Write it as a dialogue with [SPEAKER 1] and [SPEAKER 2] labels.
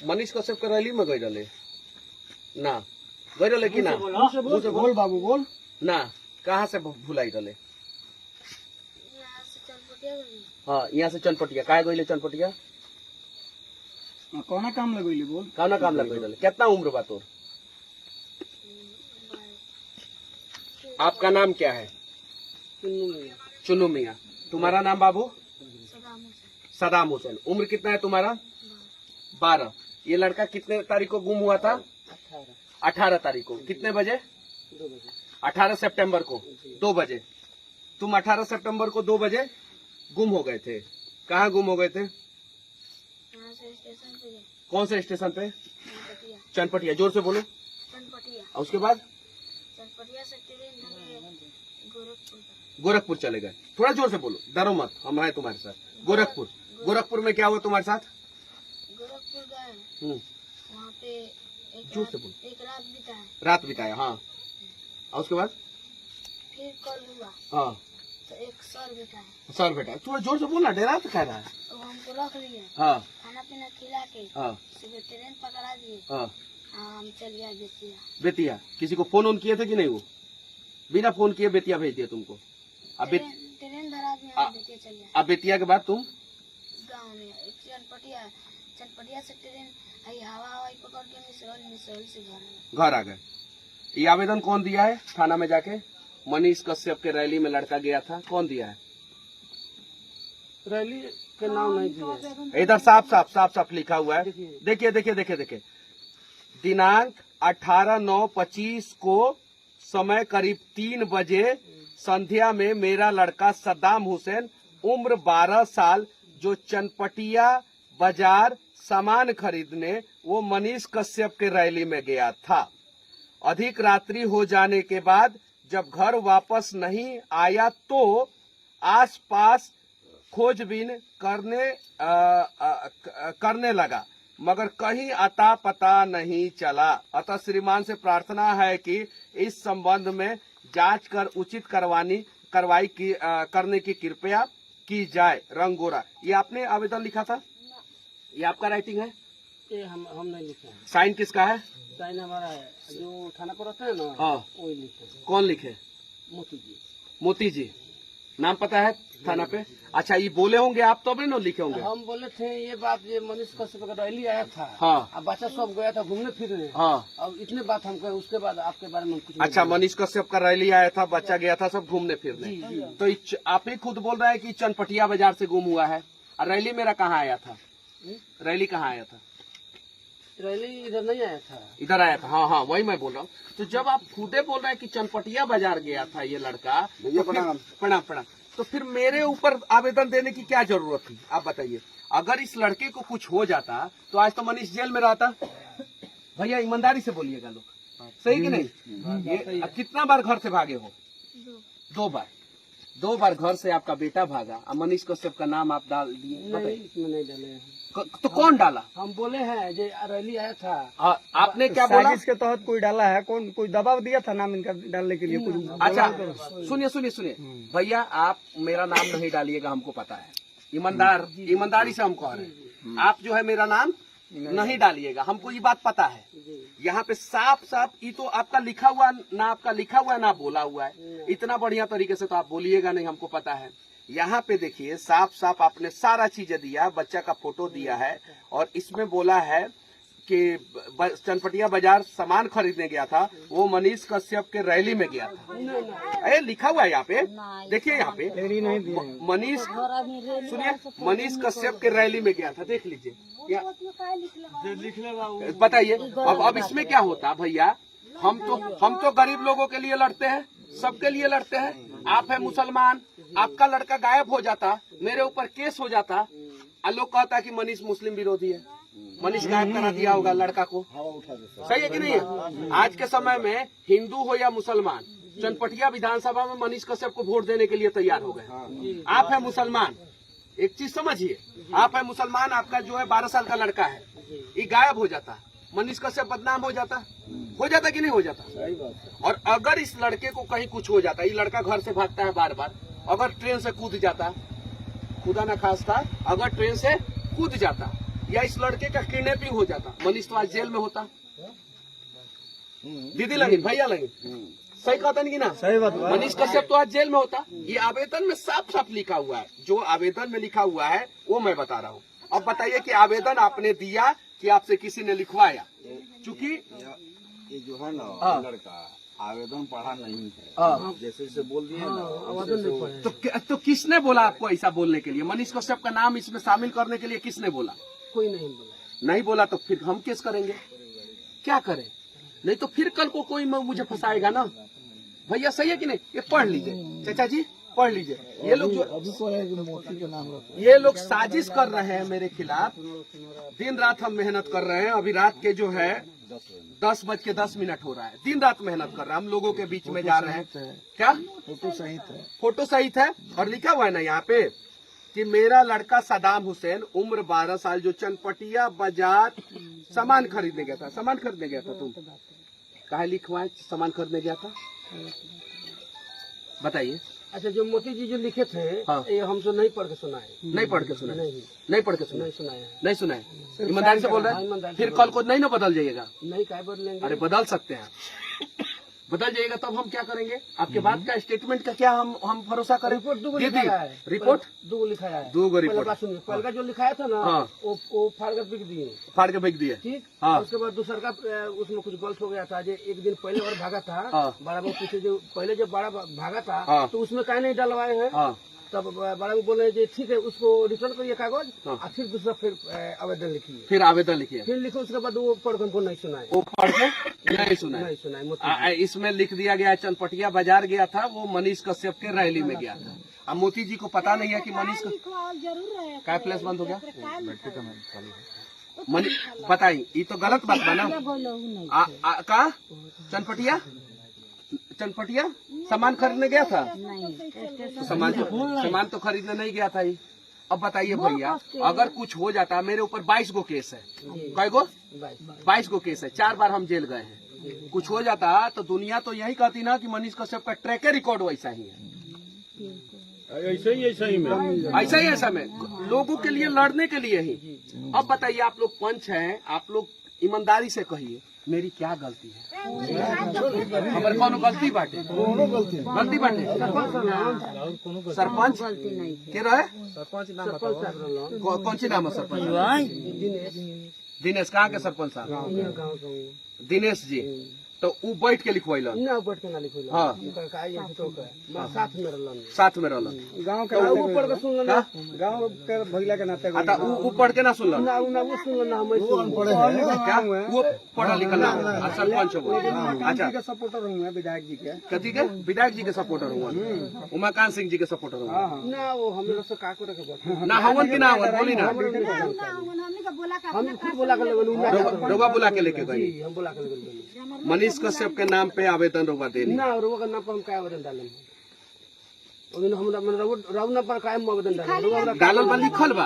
[SPEAKER 1] मनीष कश्यप के रैली में गई रहे ना, गई रहे कि ना?
[SPEAKER 2] बोल बाबू बोल
[SPEAKER 1] ना, कहाँ से भुलाई रहे? हाँ, यहाँ से चनपटिया। काहे गई चनपटिया?
[SPEAKER 2] कौना काम लगोली बोल?
[SPEAKER 1] कौना काम लग रहे? कितना उम्र बा तोर? आपका नाम क्या है? चुन्नू मियाँ। तुम्हारा नाम बाबू? सदाम हुसैन। उम्र कितना है तुम्हारा? 12। ये लड़का कितने तारीख को गुम हुआ था? 18 तारीख को। कितने बजे? 18 सितंबर को 2 बजे। तुम 18 सितंबर को 2 बजे गुम हो गए थे। कहाँ गुम हो गए थे? कौन से स्टेशन पे? चनपटिया। जोर से बोलो। और उसके बाद
[SPEAKER 3] चनपटिया से
[SPEAKER 1] गोरखपुर चले गए। थोड़ा जोर से बोलो, डरो मत, हम हैं तुम्हारे साथ। गोरखपुर। गोरखपुर में क्या हुआ तुम्हारे साथ?
[SPEAKER 3] गोरखपुर गए, वहाँ पे
[SPEAKER 1] जोर से बोलो।
[SPEAKER 3] एक रात बिताया।
[SPEAKER 1] रात बिताया, हाँ। और उसके बाद
[SPEAKER 3] फिर कल हुआ,
[SPEAKER 1] हाँ,
[SPEAKER 3] तो एक सर बिताया।
[SPEAKER 1] सर बेटा थोड़ा जोर से बोलना, डरा तो कह रहा है।
[SPEAKER 3] तो हमको रख लिए,
[SPEAKER 1] हाँ
[SPEAKER 3] खाना पीना खिला के
[SPEAKER 1] हाँ
[SPEAKER 3] सुबह ट्रेन पकड़ा दिए।
[SPEAKER 1] हाँ।
[SPEAKER 3] हम चल गया बेतिया।
[SPEAKER 1] बेतिया। किसी को फोन ऑन किए थे कि नहीं? वो बिना फोन किए बेतिया भेज दिया तुमको। अब
[SPEAKER 3] ट्रेन धरा दिया, हम बेतिया चल गया।
[SPEAKER 1] अब बेतिया के बाद तुम
[SPEAKER 3] गाँव में चनपटिया से ट्रेन आई, हवा पकड़ के मिसरौली से घर
[SPEAKER 1] आ गए। ये आवेदन कौन दिया है थाना में जाके? मनीष कश्यप के रैली में लड़का गया था, कौन दिया है?
[SPEAKER 2] रैली के नाम नहीं दिया।
[SPEAKER 1] इधर साफ लिखा हुआ है। देखिए। दिनांक 18/9/25 को समय करीब 3 बजे संध्या में मेरा लड़का सद्दाम हुसैन उम्र 12 साल जो चनपटिया बाजार सामान खरीदने वो मनीष कश्यप के रैली में गया था। अधिक रात्रि हो जाने के बाद जब घर वापस नहीं आया तो आसपास खोजबीन करने लगा, मगर कहीं अता पता नहीं चला। अतः श्रीमान से प्रार्थना है कि इस संबंध में जांच कर उचित कार्रवाई करने की कृपया की जाए। रंगोरा। ये आपने आवेदन लिखा था? ये आपका राइटिंग है?
[SPEAKER 2] ये हम नहीं लिखे हैं।
[SPEAKER 1] साइन किसका है?
[SPEAKER 2] साइन हमारा है, जो थाना पर रहता है ना।
[SPEAKER 1] हाँ,
[SPEAKER 2] वही लिखे।
[SPEAKER 1] कौन लिखे? मोती जी। नाम पता है थाना पे? अच्छा, ये बोले होंगे आप तो भी ना लिखे होंगे?
[SPEAKER 2] हम बोले थे ये बात, ये मनीष कश्यप का रैली आया था।
[SPEAKER 1] हाँ।
[SPEAKER 2] अब बच्चा सब गया था घूमने फिरने।
[SPEAKER 1] हाँ।
[SPEAKER 2] अब इतने बात हम कहे, उसके बाद आपके बारे में कुछ।
[SPEAKER 1] अच्छा, मनीष कश्यप का रैली आया था, बच्चा गया था सब घूमने फिरने। तो आप ही खुद बोल रहे हैं कि चनपटिया बाजार से गुम हुआ है। और रैली मेरा कहाँ आया था? रैली कहाँ आया था?
[SPEAKER 2] रैली इधर नहीं आया था।
[SPEAKER 1] इधर आया था। हाँ, वही मैं बोल रहा हूँ। तो जब आप खुदे बोल रहे हैं कि चनपटिया बाजार गया था ये लड़का, तो प्रणाम, तो फिर मेरे ऊपर आवेदन देने की क्या जरूरत थी? आप बताइए। अगर इस लड़के को कुछ हो जाता तो आज तो मनीष जेल में रहता। भैया ईमानदारी से बोलिएगा लोग, सही कि नहीं? ये कितना बार घर से भागे हो? 2 बार। 2 बार घर से आपका बेटा भागा और मनीष कश्यप का नाम आप डाल दिए।
[SPEAKER 2] इसमें नहीं डाले।
[SPEAKER 1] तो कौन डाला?
[SPEAKER 2] हम बोले हैं जो रैली आया था।
[SPEAKER 1] आपने क्या बोला?
[SPEAKER 2] इसके तहत कोई डाला है? कौन कोई दबाव दिया था नाम इनका डालने के लिए? कुछ?
[SPEAKER 1] अच्छा, सुनिए भैया, आप मेरा नाम नहीं डालिएगा, हमको पता है। ईमानदारी से हम कह रहे हैं, आप जो है मेरा नाम नहीं डालिएगा, हमको ये बात पता है। यहाँ पे साफ ये तो आपका लिखा हुआ ना, आपका लिखा हुआ ना बोला हुआ है। इतना बढ़िया तरीके से तो आप बोलिएगा नहीं, हमको पता है। यहाँ पे देखिए साफ आपने सारा चीजें दिया, बच्चा का फोटो दिया है और इसमें बोला है कि चनपटिया बाजार सामान खरीदने गया था, वो मनीष कश्यप के रैली में गया था। लिखा हुआ है यहाँ पे, देखिए यहाँ पे मनीष, सुनिए, मनीष कश्यप के रैली में गया था, देख लीजिए। बताइए अब इसमें क्या होता भैया? हम तो गरीब लोगों के लिए लड़ते हैं, सबके लिए लड़ते हैं। आप है मुसलमान, आपका लड़का गायब हो जाता, मेरे ऊपर केस हो जाता और लोग कहता कि मनीष मुस्लिम विरोधी है, मनीष गायब करा दिया होगा लड़का को। सही है कि नहीं है? आज के समय में हिंदू हो या मुसलमान, चनपटिया विधानसभा में मनीष कश्यप को वोट देने के लिए तैयार हो गए। आप है मुसलमान, एक चीज समझिए, आप है मुसलमान, आपका जो है 12 साल का लड़का है, ये गायब हो जाता, मनीष कश्यप बदनाम हो जाता कि नहीं हो जाता?
[SPEAKER 2] सही बात है।
[SPEAKER 1] और अगर इस लड़के को कहीं कुछ हो जाता, ये लड़का घर से भागता है बार, अगर ट्रेन से कूद जाता, खुदा न खास्ता अगर ट्रेन से कूद जाता या इस लड़के का किडनैपिंग हो जाता, मनीष तो आज जेल में होता। दीदी लगी, भैया लगी, सही कहता नहीं कि ना?
[SPEAKER 2] सही बात बा।
[SPEAKER 1] मनीष कश्यप तो आज जेल में होता। ये आवेदन में साफ साफ लिखा हुआ है, जो आवेदन में लिखा हुआ है वो मैं बता रहा हूँ। अब बताइए कि आवेदन आपने दिया कि आपसे किसी ने लिखवाया? चूंकि
[SPEAKER 4] ये जो है ना
[SPEAKER 1] हाँ।
[SPEAKER 4] लड़का आवेदन पढ़ा नहीं है,
[SPEAKER 1] हाँ।
[SPEAKER 4] जैसे जैसे बोल दिए ना
[SPEAKER 1] तो किसने बोला आपको ऐसा बोलने के लिए? मनीष कश्यप का नाम इसमें शामिल करने के लिए किसने बोला?
[SPEAKER 2] कोई नहीं बोला।
[SPEAKER 1] नहीं बोला तो फिर हम केस करेंगे, क्या करें? नहीं तो फिर कल को कोई मुझे फंसाएगा ना। भैया सही है कि नहीं? ये पढ़ लीजिए चाचा जी, पढ़ लीजिए। ये लोग जो ये लोग साजिश कर रहे हैं मेरे खिलाफ, दिन रात हम मेहनत कर रहे हैं। अभी रात के जो है 10:10 हो रहा है, दिन रात मेहनत कर रहे हैं। हम लोगों के बीच में जा रहे हैं। क्या फोटो सहित है और लिखा हुआ है ना यहाँ पे कि मेरा लड़का सदाम हुसैन उम्र 12 साल जो चनपटिया बाजार सामान खरीदने गया था। सामान खरीदने गया था? तुम कहा लिखवाए सामान खरीदने गया था? बताइए।
[SPEAKER 2] अच्छा, जो मोती जी जो लिखे थे
[SPEAKER 1] हाँ।
[SPEAKER 2] ये हमसे नहीं पढ़ के सुनाए।
[SPEAKER 1] नहीं पढ़ के सुना? नहीं पढ़ के सुना?
[SPEAKER 2] नहीं सुनाया।
[SPEAKER 1] नहीं सुना है? ईमानदारी से बोल रहे हैं? फिर कल को नहीं ना बदल जाइएगा?
[SPEAKER 2] नहीं, काय बदलेंगे?
[SPEAKER 1] अरे बदल सकते हैं, बदल जाइएगा तब हम क्या करेंगे? आपके बात का स्टेटमेंट का क्या हम भरोसा करें?
[SPEAKER 2] रिपोर्ट दो
[SPEAKER 1] दीदी,
[SPEAKER 2] लिखाया है।
[SPEAKER 1] रिपोर्ट
[SPEAKER 2] दो लिखाया है।
[SPEAKER 1] दो
[SPEAKER 2] पहले
[SPEAKER 1] रिपोर्ट
[SPEAKER 2] बात सुनिए, पहले का जो लिखाया था ना
[SPEAKER 1] हाँ।
[SPEAKER 2] वो फाड़ कर बिक दिए।
[SPEAKER 1] फाड़ के फेंक दिए।
[SPEAKER 2] ठीक।
[SPEAKER 1] हाँ।
[SPEAKER 2] उसके बाद दूसरा का उसमें कुछ गलत हो गया था। जो एक दिन पहले और भागा था
[SPEAKER 1] हाँ।
[SPEAKER 2] बड़ा बाबू पीछे जो पहले जो बड़ा भागा था
[SPEAKER 1] हाँ।
[SPEAKER 2] तो उसमें काय नहीं डलवाए हैं।
[SPEAKER 1] हाँ
[SPEAKER 2] तब बड़ा बाबू बोले जी ठीक है उसको रिटर्न करिए कागज
[SPEAKER 1] हाँ।
[SPEAKER 2] और फिर दूसरा फिर आवेदन लिखिए।
[SPEAKER 1] फिर आवेदन लिखिए।
[SPEAKER 2] फिर लिखो, उसके बाद वो पढ़ हमको नहीं सुनाए।
[SPEAKER 1] वो पढ़ के नहीं सुना है।
[SPEAKER 2] नहीं सुनाए। मोती
[SPEAKER 1] इसमें लिख दिया गया चनपटिया बाजार गया था, वो मनीष कश्यप के रैली में गया था। अब मोती जी को पता नहीं है कि मनीष क्या फ्लैश बंद हो गया? बताइए, ये तो गलत बात बना। का चनपटिया सामान खरीदने गया था? सामान तो खरीदने नहीं गया था ये। अब बताइए भैया, अगर कुछ हो जाता, मेरे ऊपर 22 गो केस है। कै गो? 22 गो केस है। 4 बार हम जेल गए हैं। कुछ हो जाता तो दुनिया तो यही कहती ना कि मनीष कश्यप का ट्रैक रिकॉर्ड वैसा ही है। ऐसा में लोगों के लिए लड़ने के लिए ही। अब बताइए, आप लोग पंच हैं, आप लोग ईमानदारी से कहिए मेरी क्या गलती है? हमारे कौन गलती बाटे? गलती बाटे सरपंच के रहे? कौन सी नाम है सरपंच? दिनेश। कहाँ के सरपंच साहब? दिनेश जी। तो वो बैठ के लिखवाइलन
[SPEAKER 2] ना, बैठ के ना लिखो।
[SPEAKER 1] हाँ।
[SPEAKER 2] साथ में रहलन।
[SPEAKER 1] साथ में रहलन।
[SPEAKER 2] गांव के ऊपर का सुन लेना, गांव के भइला के नाते।
[SPEAKER 1] अच्छा, वो पढ़ के ना सुनलन?
[SPEAKER 2] ना वो सुन लेना। हम
[SPEAKER 1] क्या वो पढ़ा लिखा ना? सरपंच हो? अच्छा,
[SPEAKER 2] के सपोर्टर हूँ विधायक जी के।
[SPEAKER 1] कथी के? विधायक जी के सपोर्टर हुआ? उमाकांत सिंह जी के सपोर्टर हुआ?
[SPEAKER 2] ना वो हम लोग से काको रखे बैठे
[SPEAKER 1] ना हवन की ना हवन बोली ना?
[SPEAKER 2] हम खुद बोला के लेवल
[SPEAKER 1] रोगा बुला के लेके गई।
[SPEAKER 2] हम बोला के लेवल
[SPEAKER 1] मनीष कश्यप के नाम पे आवेदन रोगा देनी
[SPEAKER 2] ना, रोगा का नाम पर हम क्या आवेदन डालें? हम राव ना पर कायम आवेदन डालें।
[SPEAKER 1] डालल बा लिखल बा।